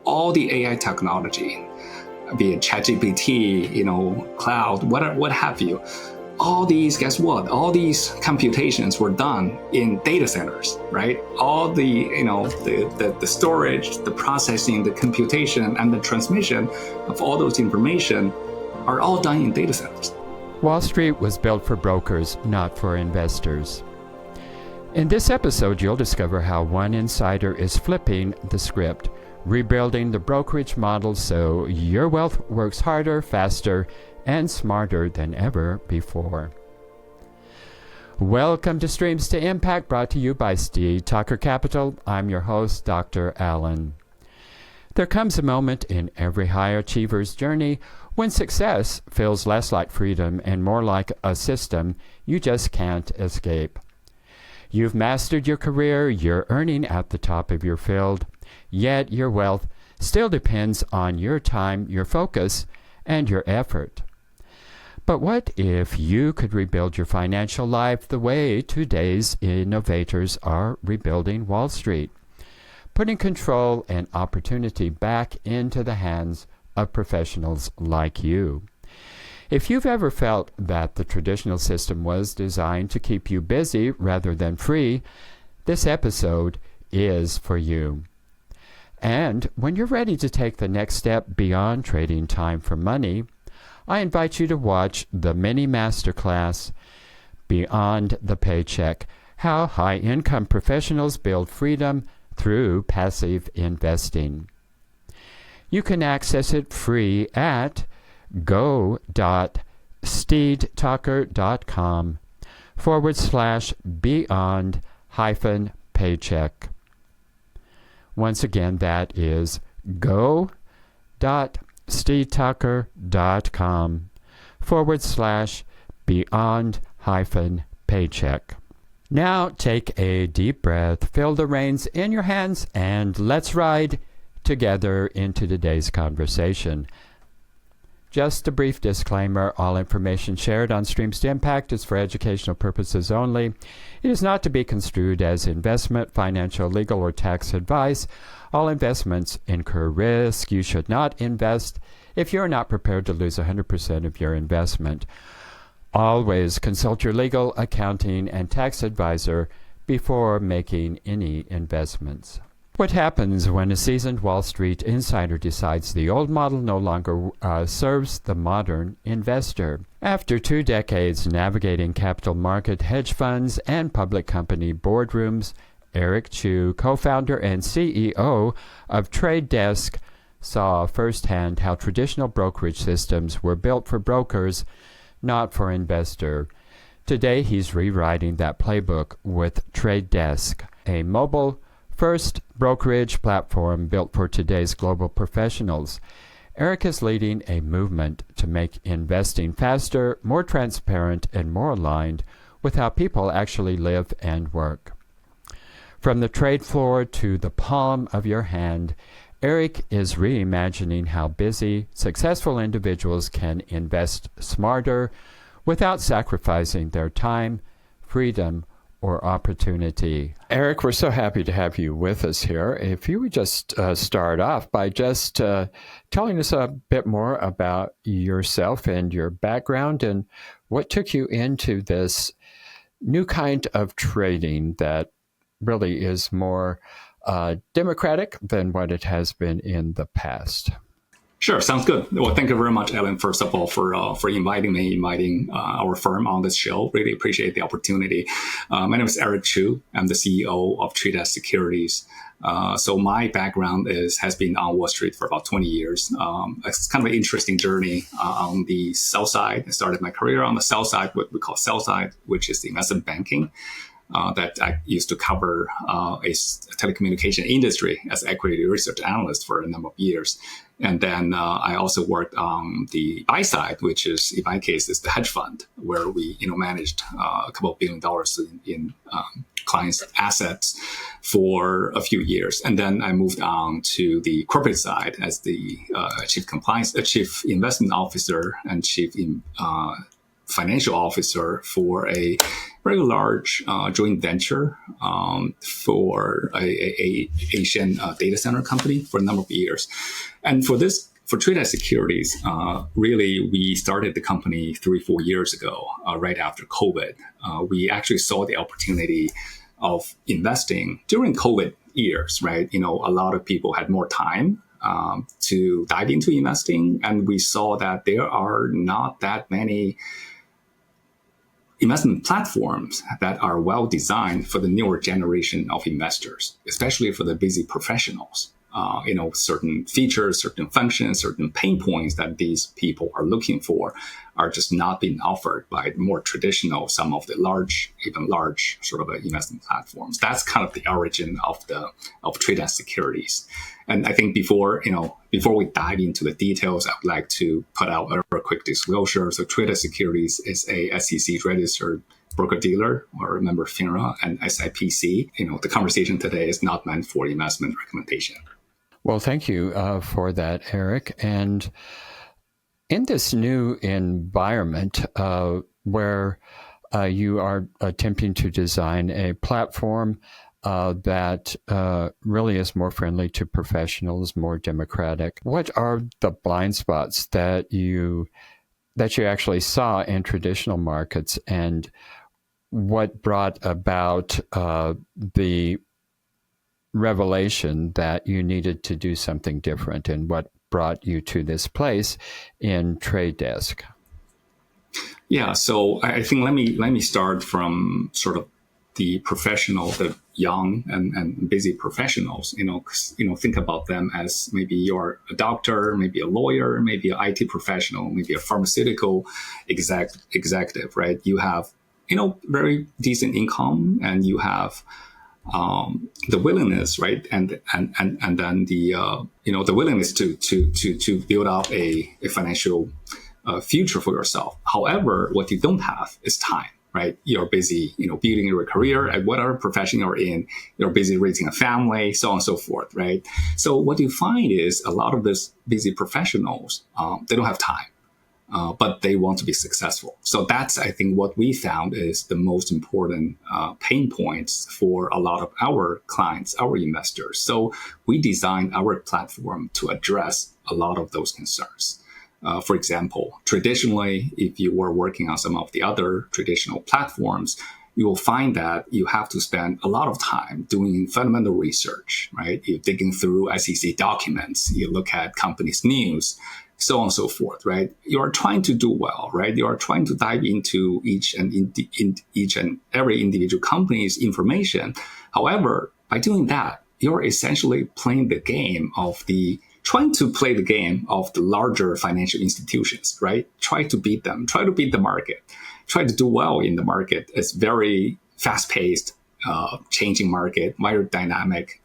all the AI technology, be it ChatGPT, cloud, what have you. All these, guess what? All these computations were done in data centers, right? All the storage, the processing, the computation, and the transmission of all those information are all done in data centers. Wall Street was built for brokers, not for investors. In this episode, you'll discover how one insider is flipping the script, rebuilding the brokerage model so your wealth works harder, faster, and smarter than ever before. Welcome to Streams to Impact, brought to you by Steed Tucker Capital. I'm your host, Dr. Allen. There comes a moment in every high achiever's journey when success feels less like freedom and more like a system you just can't escape. You've mastered your career, you're earning at the top of your field, yet your wealth still depends on your time, your focus, and your effort. But what if you could rebuild your financial life the way today's innovators are rebuilding Wall Street, putting control and opportunity back into the hands of professionals like you? If you've ever felt that the traditional system was designed to keep you busy rather than free, this episode is for you. And when you're ready to take the next step beyond trading time for money, I invite you to watch the mini masterclass, Beyond the Paycheck, How High-Income Professionals Build Freedom Through Passive Investing. You can access it free at go.steedtucker.com/beyond-paycheck. Once again, that is go.steedtucker.com/beyond-paycheck. Now take a deep breath, feel the reins in your hands, and let's ride together into today's conversation. Just a brief disclaimer, all information shared on Streams to Impact is for educational purposes only. It is not to be construed as investment, financial, legal, or tax advice. All investments incur risk. You should not invest if you're not prepared to lose 100% of your investment. Always consult your legal, accounting, and tax advisor before making any investments. What happens when a seasoned Wall Street insider decides the old model no longer serves the modern investor? After 2 decades navigating capital market, hedge funds, and public company boardrooms, Eric Chu, co-founder and CEO of Trade Desk, saw firsthand how traditional brokerage systems were built for brokers, not for investors. Today, he's rewriting that playbook with Trade Desk, a mobile first brokerage platform built for today's global professionals. Eric is leading a movement to make investing faster, more transparent, and more aligned with how people actually live and work. From the trade floor to the palm of your hand, Eric is reimagining how busy, successful individuals can invest smarter without sacrificing their time, freedom, or opportunity. Eric, we're so happy to have you with us here. If you would just start off by just telling us a bit more about yourself and your background and what took you into this new kind of trading that really is more democratic than what it has been in the past. Sure, sounds good. Well, thank you very much, Ellen, first of all, for inviting our firm on this show. Really appreciate the opportunity. My name is Eric Chu. I'm the CEO of Trade Desk Securities. So my background has been on Wall Street for about 20 years. It's kind of an interesting journey on the sell side. I started my career on the sell side, what we call sell side, which is the investment banking. That I used to cover a telecommunication industry as equity research analyst for a number of years. And then I also worked on the buy side, which is, in my case, is the hedge fund, where we managed a couple of $1 billion in clients' assets for a few years. And then I moved on to the corporate side as the chief investment officer and chief financial officer for a very large joint venture for a Asian data center company for a number of years. And for TradeS Securities, really, we started the company 3-4 years ago, right after COVID. We actually saw the opportunity of investing during COVID years, right? A lot of people had more time to dive into investing, and we saw that there are not that many investment platforms that are well designed for the newer generation of investors, especially for the busy professionals. Certain features, certain functions, certain pain points that these people are looking for are just not being offered by more traditional, some of the large sort of investment platforms. That's kind of the origin of TradeS Securities. And I think before we dive into the details, I would like to put out a quick disclosure. So TradeS Securities is a SEC registered broker-dealer or member FINRA and SIPC. The conversation today is not meant for investment recommendation. Well, thank you for that, Eric. And in this new environment where you are attempting to design a platform that really is more friendly to professionals, more democratic, what are the blind spots that you actually saw in traditional markets, and what brought about the revelation that you needed to do something different, and what brought you to this place in Trade Desk? Yeah, so I think let me start from sort of the professional, the young and busy professionals. Think about them as maybe you're a doctor, maybe a lawyer, maybe an IT professional, maybe a pharmaceutical executive, right? You have very decent income, and you have the willingness, right, and then the willingness to build up a financial future for yourself. However, what you don't have is time, right? You're busy, building your career at whatever profession you're in. You're busy raising a family, so on and so forth, right? So what you find is a lot of these busy professionals, they don't have time. But they want to be successful. So that's, I think, what we found is the most important pain points for a lot of our clients, our investors. So we designed our platform to address a lot of those concerns. For example, traditionally, if you were working on some of the other traditional platforms, you will find that you have to spend a lot of time doing fundamental research, right? You're digging through SEC documents, you look at companies' news, so on and so forth, right? You are trying to do well, right? You are trying to dive into each and every individual company's information. However, by doing that, you're essentially trying to play the game of the larger financial institutions, right? Try to beat them, try to beat the market, try to do well in the market. It's very fast-paced, changing market, very dynamic,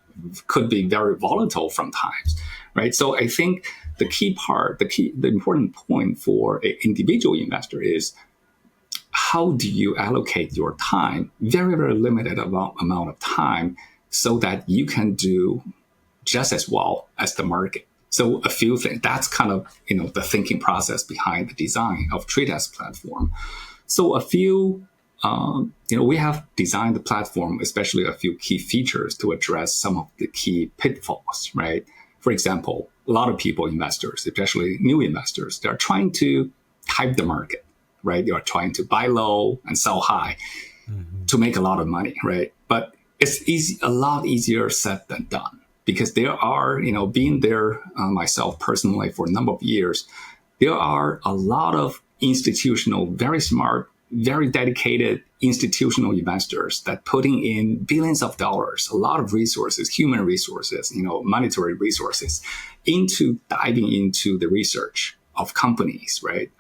could be very volatile from times, right? So I think the important point for an individual investor is, how do you allocate your time, very, very limited amount of time, so that you can do just as well as the market? So a few things, that's kind of, the thinking process behind the design of TradeS platform. So a few, we have designed the platform, especially a few key features to address some of the key pitfalls, right? For example, a lot of people, investors, especially new investors, they're trying to hype the market, right? You're trying to buy low and sell high to make a lot of money, right? But it's a lot easier said than done, because there are, being there myself personally for a number of years, there are a lot of institutional, very smart, very dedicated institutional investors that putting in billions of dollars, a lot of resources, human resources, monetary resources, into diving into the research of companies, right?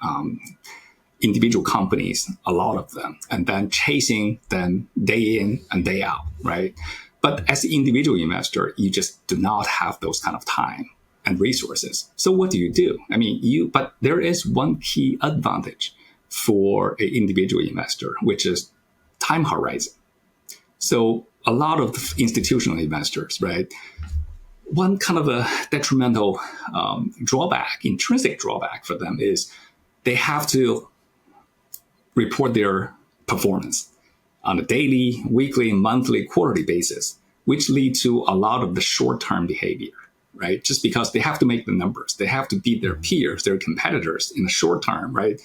Individual companies, a lot of them, and then chasing them day in and day out, right? But as an individual investor, you just do not have those kind of time and resources. So what do? But there is one key advantage for an individual investor, which is time horizon. So a lot of the institutional investors, right? One kind of a detrimental intrinsic drawback for them is they have to report their performance on a daily, weekly, monthly, quarterly basis, which lead to a lot of the short-term behavior, right? Just because they have to make the numbers, they have to beat their peers, their competitors in the short term, right?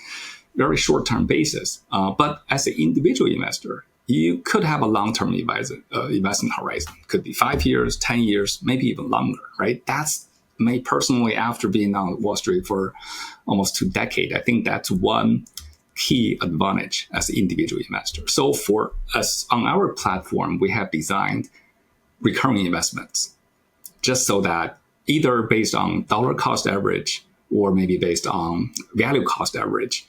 Very short-term basis. But as an individual investor, you could have a long-term investment horizon. Could be 5 years, 10 years, maybe even longer, right? That's me personally, after being on Wall Street for almost 2 decades, I think that's one key advantage as an individual investor. So for us on our platform, we have designed recurring investments, just so that either based on dollar cost average or maybe based on value cost average,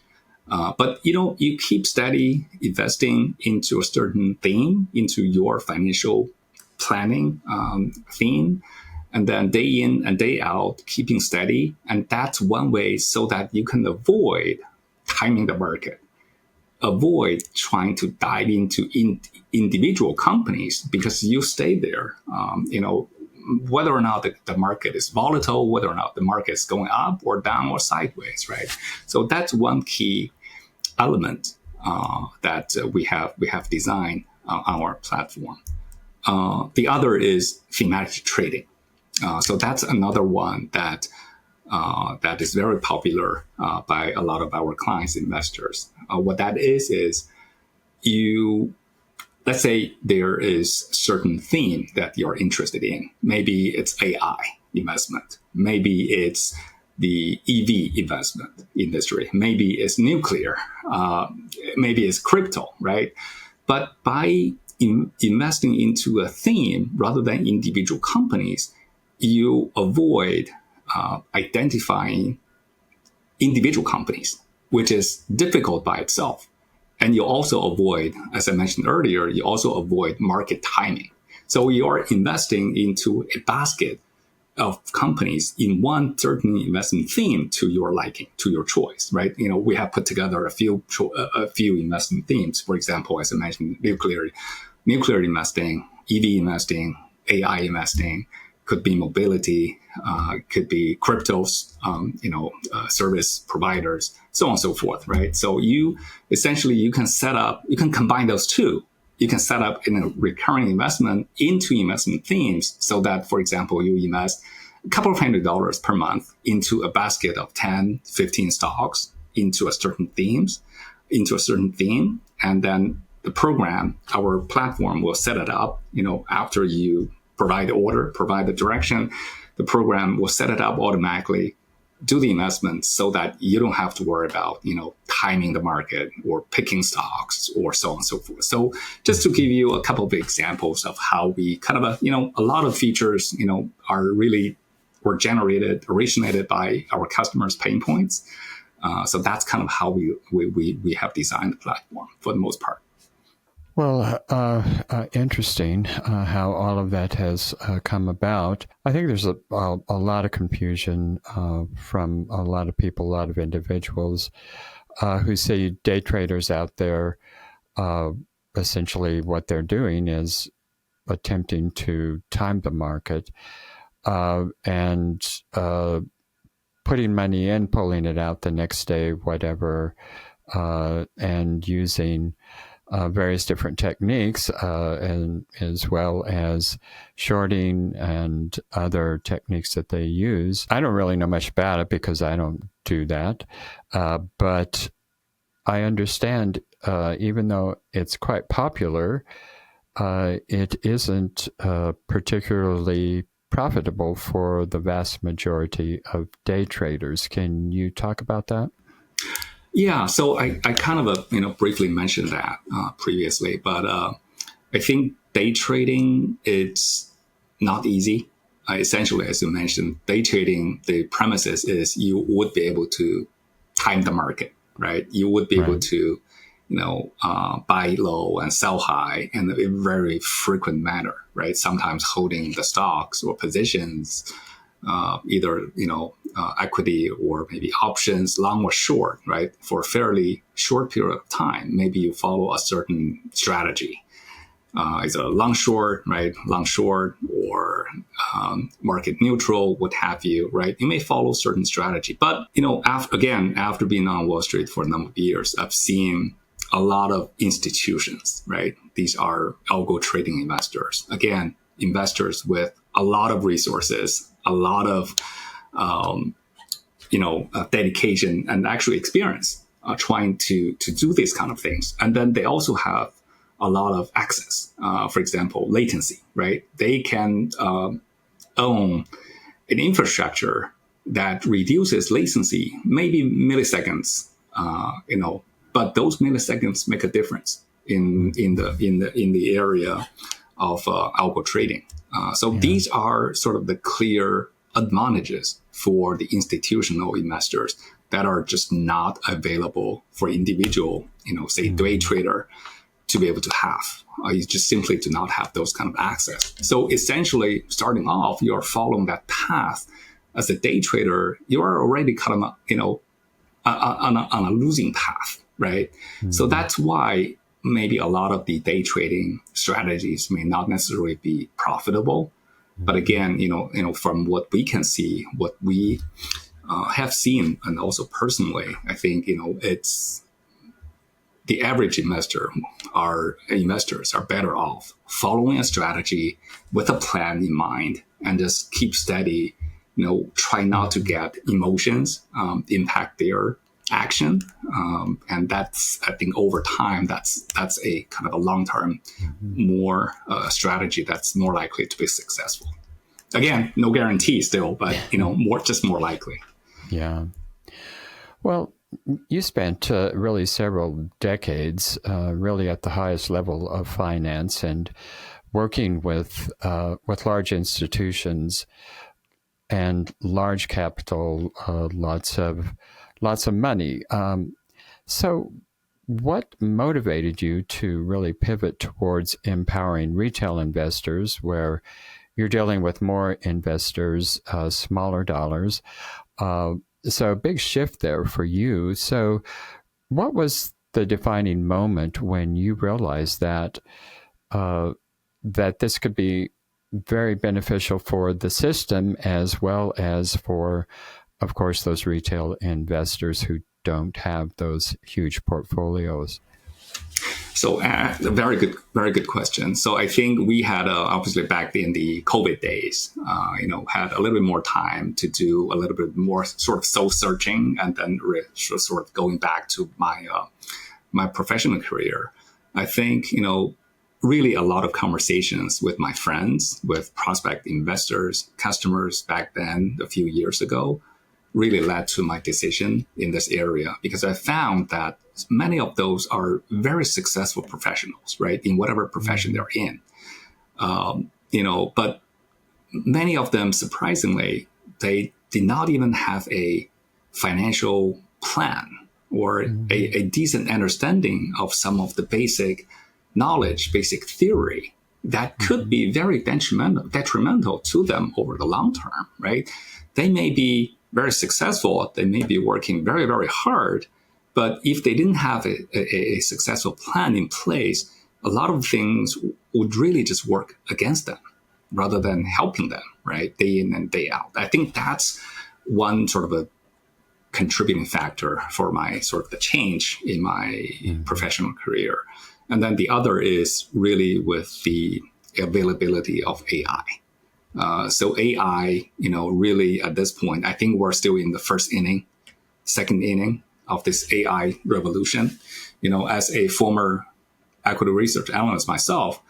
but you keep steady investing into a certain theme, into your financial planning theme, and then day in and day out, keeping steady. And that's one way so that you can avoid timing the market, avoid trying to dive into individual companies, because you stay there, whether or not the market is volatile, whether or not the market is going up or down or sideways, right? So that's one key element that we have designed on our platform. The other is thematic trading. So that's another one that is very popular by a lot of our clients, investors. What that is let's say there is a certain theme that you're interested in. Maybe it's AI investment. Maybe it's the EV investment industry. Maybe it's nuclear. Maybe it's crypto, right? But by investing into a theme rather than individual companies, you avoid identifying individual companies, which is difficult by itself. And you also avoid, as I mentioned earlier, you also avoid market timing. So you are investing into a basket of companies in one certain investment theme to your liking, to your choice, right? We have put together a few investment themes. For example, as I mentioned, nuclear investing, EV investing, AI investing, could be mobility, could be cryptos, service providers, so on and so forth, right? So you can combine those two. You can set up in a recurring investment into investment themes, so that, for example, you invest a couple of $100 per month into a basket of 10, 15 stocks into a certain theme, and then the program, our platform will set it up, after you provide the order, provide the direction, the program will set it up automatically, do the investments, so that you don't have to worry about, timing the market or picking stocks or so on and so forth. So just to give you a couple of examples of how we kind of, a lot of features, were originated by our customers' pain points. So that's kind of how we have designed the platform for the most part. Well, interesting how all of that has come about. I think there's a lot of confusion from a lot of people, a lot of individuals who say day traders out there, essentially what they're doing is attempting to time the market and putting money in, pulling it out the next day, whatever, and using various different techniques, and as well as shorting and other techniques that they use. I don't really know much about it because I don't do that, but I understand, even though it's quite popular, it isn't particularly profitable for the vast majority of day traders. Can you talk about that? Yeah, so I kind of briefly mentioned that previously, but I think day trading, it's not easy. Essentially, as you mentioned, day trading, the premises is you would be able to time the market, right? You would be able to, buy low and sell high in a very frequent manner, right? Sometimes holding the stocks or positions, either equity or maybe options, long or short, right? For a fairly short period of time, maybe you follow a certain strategy. Either long short, right? Long short or market neutral, what have you, right? You may follow certain strategy. But, after being on Wall Street for a number of years, I've seen a lot of institutions, right? These are algo trading investors. Again, investors with a lot of resources, a lot of dedication and actually experience trying to do these kind of things. And then they also have a lot of access. For example, latency, right? They can own an infrastructure that reduces latency, maybe milliseconds, but those milliseconds make a difference in the area of algo trading. These are sort of the clear advantages for the institutional investors that are just not available for individual, say day trader to be able to have. You just simply do not have those kind of access. So essentially, starting off, you're following that path as a day trader. You are already kind of, on a losing path, right? Mm-hmm. So that's why maybe a lot of the day trading strategies may not necessarily be profitable. But again, from what we can see, what we have seen, and also personally, I think, it's the average investors are better off following a strategy with a plan in mind and just keep steady, try not to get emotions impact their action. And that's, I think over time, that's a kind of a long-term more strategy that's more likely to be successful. Again, no guarantee still, but, more likely. Yeah. Well, you spent really several decades really at the highest level of finance and working with large institutions and large capital, lots of money. So what motivated you to really pivot towards empowering retail investors where you're dealing with more investors, smaller dollars? So a big shift there for you. So what was the defining moment when you realized that that this could be very beneficial for the system as well as for, of course, those retail investors who don't have those huge portfolios? So very good question. So I think we had obviously back in the COVID days, had a little bit more time to do a little bit more sort of soul searching, and then sort of going back to my professional career. I think really a lot of conversations with my friends, with prospect investors, customers back then a few years ago, really led to my decision in this area, because I found that many of those are very successful professionals, right, in whatever profession they're in. But many of them, surprisingly, they did not even have a financial plan or a decent understanding of some of the basic knowledge, basic theory that could be very detrimental to them over the long term, right? They may be very successful. They may be working very, very hard. But if they didn't have a successful plan in place, a lot of things would really just work against them rather than helping them, right? Day in and day out. I think that's one sort of a contributing factor for my sort of the change in my professional career. And then the other is really with the availability of AI. So AI, really at this point, I think we're still in the second inning of this AI revolution. As a former equity research analyst myself,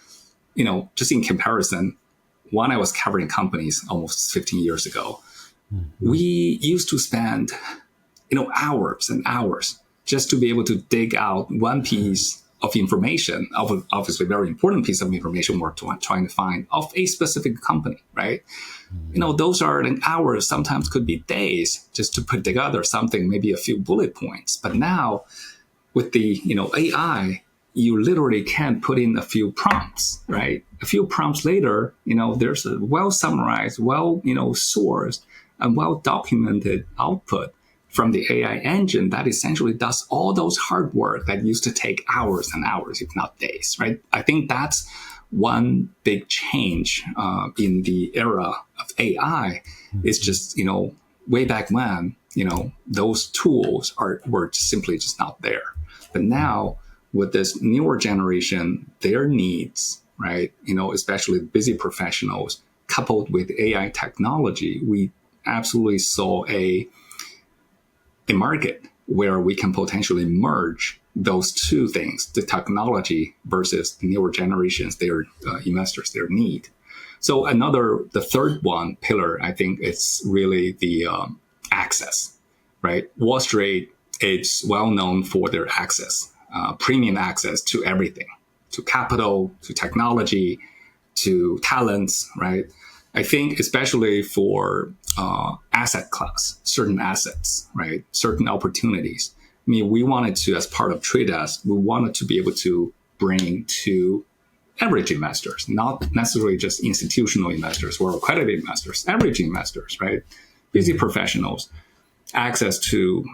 just in comparison, when I was covering companies almost 15 years ago, we used to spend, hours and hours just to be able to dig out one piece of information, obviously very important piece of information we're trying to find of a specific company, right? Those are hours, sometimes could be days, just to put together something, maybe a few bullet points. But now with the, AI, you literally can put in a few prompts, right? A few prompts later, there's a well-summarized, sourced, and well-documented output from the AI engine that essentially does all those hard work that used to take hours and hours, if not days, right? I think that's one big change in the era of AI. Is just, way back when, those tools were simply just not there. But now with this newer generation, their needs, right? Especially busy professionals, coupled with AI technology, we absolutely saw a market where we can potentially merge those two things, the technology versus the newer generations, their investors, their need. So the third one pillar, I think it's really the access, right? Wall Street is well known for their access, premium access to everything, to capital, to technology, to talents, right? I think especially for asset class, certain assets, right? Certain opportunities. I mean, we wanted to, as part of Trade Desk, we wanted to be able to bring to average investors, not necessarily just institutional investors or accredited investors, average investors, right? Busy professionals, access to,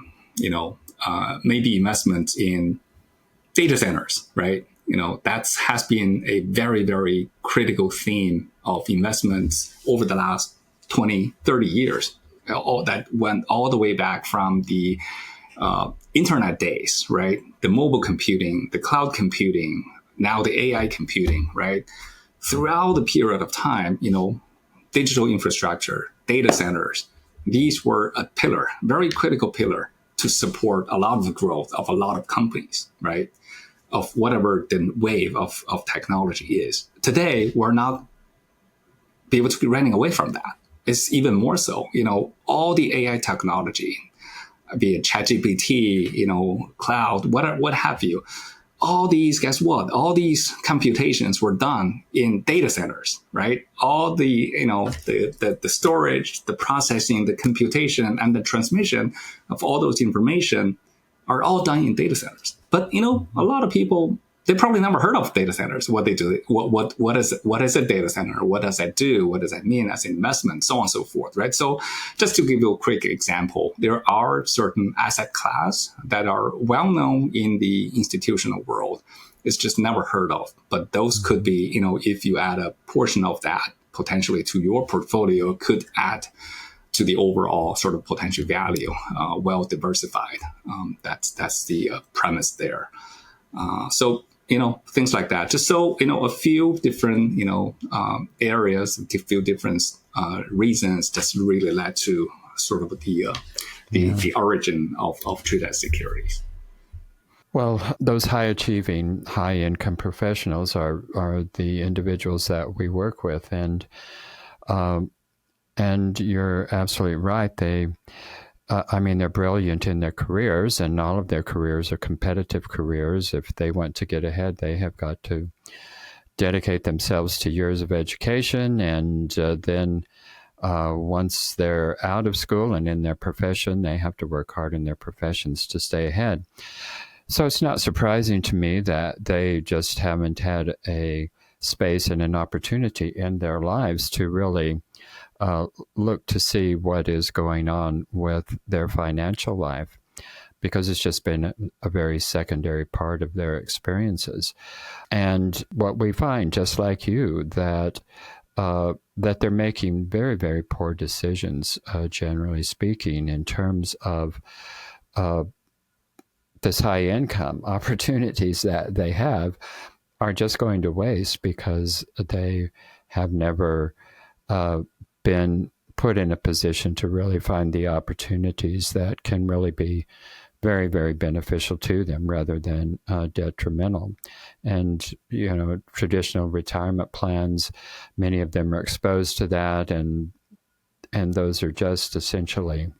maybe investments in data centers, right? That has been a very, very critical theme of investments over the last 20, 30 years. All that went all the way back from the internet days, right? The mobile computing, the cloud computing, now the AI computing, right? Throughout the period of time, digital infrastructure, data centers, these were a pillar, very critical pillar to support a lot of the growth of a lot of companies, right? Of whatever the wave of technology is. Today, we're not be able to be running away from that. It's even more so, all the AI technology, be it ChatGPT, cloud, what have you. All these, guess what? All these computations were done in data centers, right? All the, the storage, the processing, the computation, and the transmission of all those information are all done in data centers. But, a lot of people, they probably never heard of data centers, what they do, what is a data center? What does that do? What does that mean as an investment? So on and so forth, right? So just to give you a quick example, there are certain asset class that are well known in the institutional world. It's just never heard of. But those could be, if you add a portion of that potentially to your portfolio, could add to the overall sort of potential value, well diversified. That's the premise there. So, things like that. Just so, a few different, areas, a few different reasons just really led to sort of the origin of Trade Desk Securities. Well, those high-achieving, high-income professionals are the individuals that we work with, and you're absolutely right. They're brilliant in their careers, and all of their careers are competitive careers. If they want to get ahead, they have got to dedicate themselves to years of education, and then once they're out of school and in their profession, they have to work hard in their professions to stay ahead. So it's not surprising to me that they just haven't had a space and an opportunity in their lives to really look to see what is going on with their financial life, because it's just been a very secondary part of their experiences. And what we find, just like you, that they're making very, very poor decisions, generally speaking, in terms of this high income opportunities that they have are just going to waste because they have never been put in a position to really find the opportunities that can really be very, very beneficial to them rather than detrimental. And, traditional retirement plans, many of them are exposed to that, and those are just essentially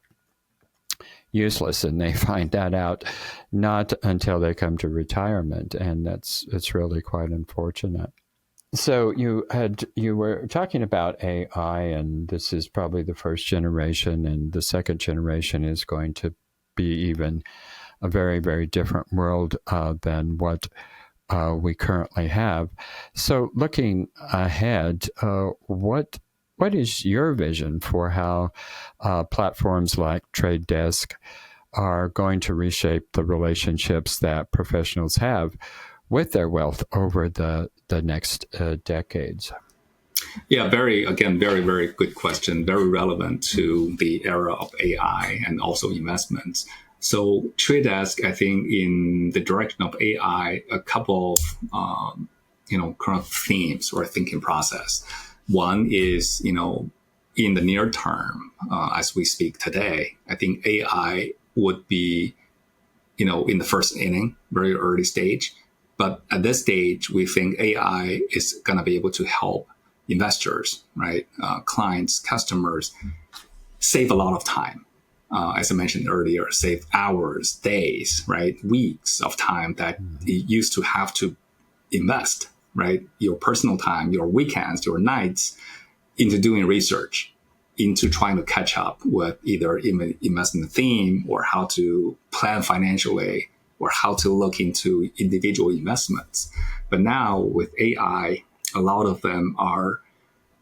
useless, and they find that out not until they come to retirement, and it's really quite unfortunate. So you were talking about AI, and this is probably the first generation, and the second generation is going to be even a very, very different world than what we currently have. So looking ahead, what is your vision for how platforms like Trade Desk are going to reshape the relationships that professionals have with their wealth over the next decades? Yeah, very, very good question. Very relevant to the era of AI and also investments. So Trade Desk, I think, in the direction of AI, a couple of kind of themes or thinking process. One is, in the near term, as we speak today, I think AI would be, in the first inning, very early stage. But at this stage, we think AI is going to be able to help investors, right? Clients, customers save a lot of time. As I mentioned earlier, save hours, days, right? Weeks of time that you used to have to invest, right? Your personal time, your weekends, your nights into doing research, into trying to catch up with either investment theme or how to plan financially or how to look into individual investments. But now with AI, a lot of them are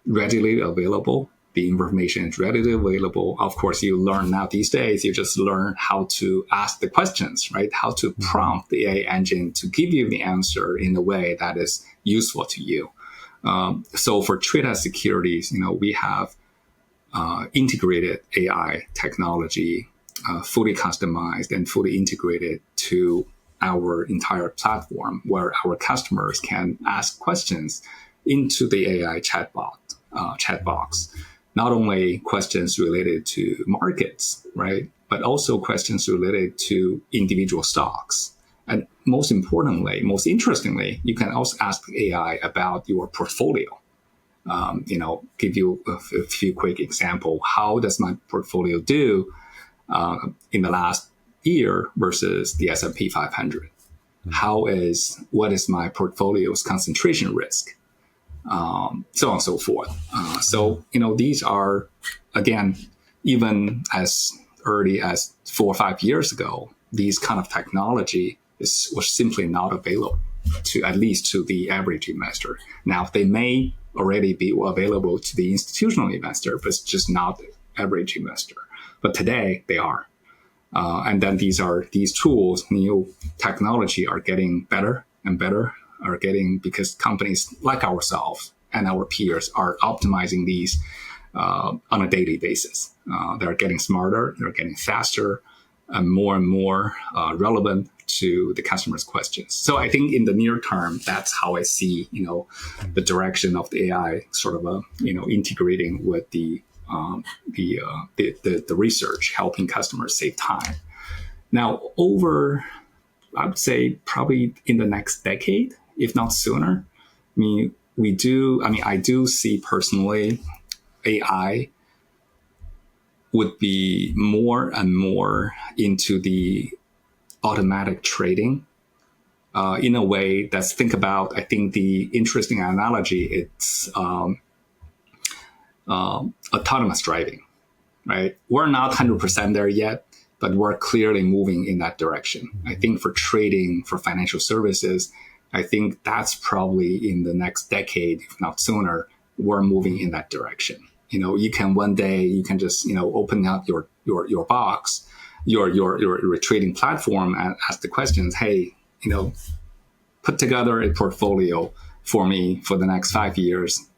readily available. The information is readily available. Of course, you learn now these days, you just learn how to ask the questions, right? How to prompt the AI engine to give you the answer in a way that is useful to you. So for Trade Desk Securities, we have integrated AI technology, fully customized and fully integrated to our entire platform, where our customers can ask questions into the AI chat box. Not only questions related to markets, right, but also questions related to individual stocks. And most importantly, most interestingly, you can also ask AI about your portfolio. Give you a few quick examples. How does my portfolio do in the last year versus the S&P 500? What is my portfolio's concentration risk? So on and so forth. These are, again, even as early as 4 or 5 years ago, these kind of technology was simply not available at least to the average investor. Now, they may already be available to the institutional investor, but it's just not the average investor. But today they are. And then these tools, new technology, are getting better and better, because companies like ourselves and our peers are optimizing these on a daily basis. They're getting smarter, they're getting faster, and more relevant to the customer's questions. So I think in the near term, that's how I see, the direction of the AI sort of, integrating with the research, helping customers save time. Now, I would say probably in the next decade, if not sooner, I do see personally AI would be more and more into the automatic trading in a way that's, I think the interesting analogy, it's autonomous driving, right? We're not 100% there yet, but we're clearly moving in that direction. I think for trading, for financial services, I think that's probably in the next decade, if not sooner, we're moving in that direction. One day you can just, open up your box, your trading platform, and ask the questions, hey, put together a portfolio for me for the next 5 years,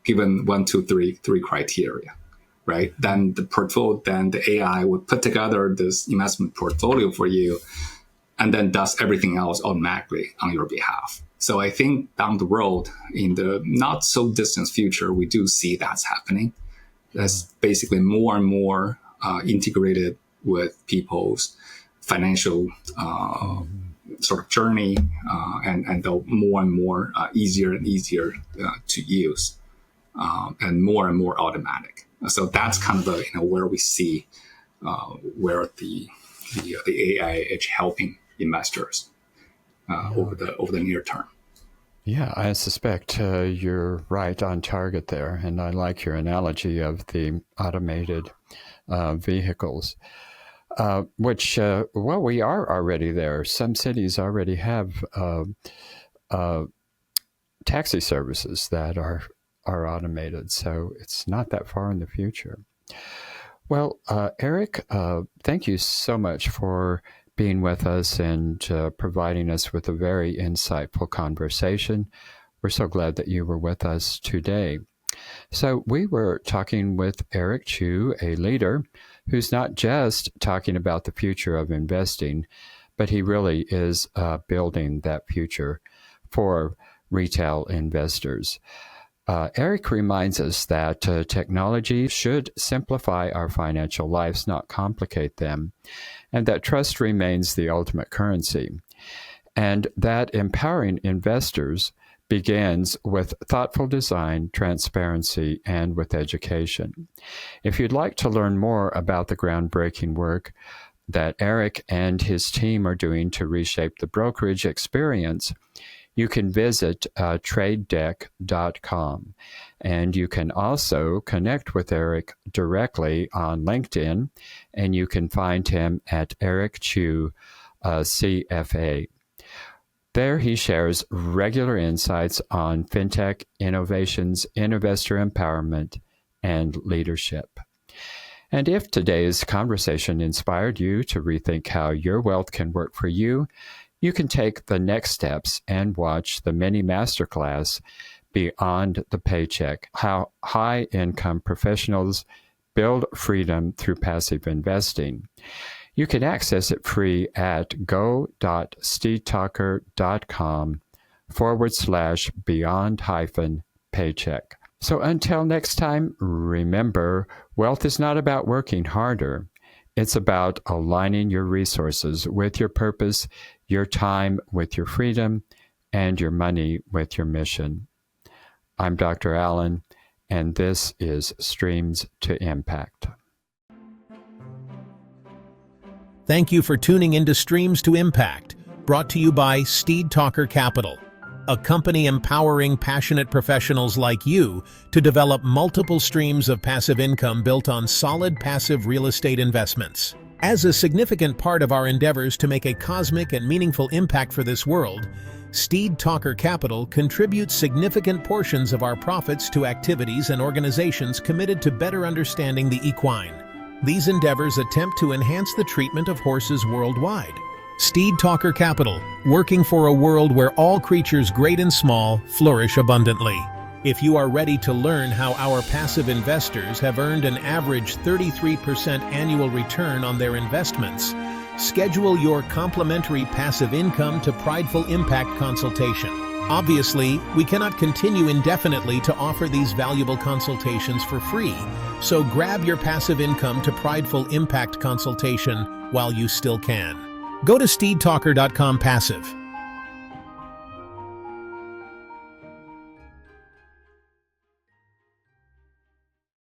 given 1, 2, 3 criteria, right? Then the AI would put together this investment portfolio for you, and then does everything else automatically on your behalf. So I think down the road, in the not so distant future, we do see that's happening. That's basically more and more integrated with people's financial sort of journey, and more and more easier and easier to use, and more automatic. So that's kind of where we see where the AI is helping investors over the near term. Yeah, I suspect you're right on target there, and I like your analogy of the automated vehicles, which we are already there. Some cities already have taxi services that are automated, so it's not that far in the future. Well, Eric, thank you so much for being with us and providing us with a very insightful conversation. We're so glad that you were with us today. So we were talking with Eric Chu, a leader who's not just talking about the future of investing, but he really is building that future for retail investors. Eric reminds us that technology should simplify our financial lives, not complicate them, and that trust remains the ultimate currency, and that empowering investors begins with thoughtful design, transparency, and with education. If you'd like to learn more about the groundbreaking work that Eric and his team are doing to reshape the brokerage experience, you can visit tradedeck.com. And you can also connect with Eric directly on LinkedIn, and you can find him at Eric Chu, CFA. There he shares regular insights on fintech innovations, investor empowerment, and leadership. And if today's conversation inspired you to rethink how your wealth can work for you, you can take the next steps and watch the mini masterclass Beyond the Paycheck, How High-Income Professionals Build Freedom Through Passive Investing. You can access it free at go.steedtalker.com/beyond-paycheck. So until next time, remember, wealth is not about working harder. It's about aligning your resources with your purpose, your time with your freedom, and your money with your mission. I'm Dr. Allen, and this is Streams to Impact. Thank you for tuning into Streams to Impact, brought to you by Steed Talker Capital, a company empowering passionate professionals like you to develop multiple streams of passive income built on solid passive real estate investments. As a significant part of our endeavors to make a cosmic and meaningful impact for this world, Steed Talker Capital contributes significant portions of our profits to activities and organizations committed to better understanding the equine. These endeavors attempt to enhance the treatment of horses worldwide. Steed Talker Capital, working for a world where all creatures great and small flourish abundantly. If you are ready to learn how our passive investors have earned an average 33% annual return on their investments, schedule your complimentary passive income to Prideful Impact consultation. Obviously, we cannot continue indefinitely to offer these valuable consultations for free, so grab your passive income to Prideful Impact consultation while you still can. Go to steedtalker.com/passive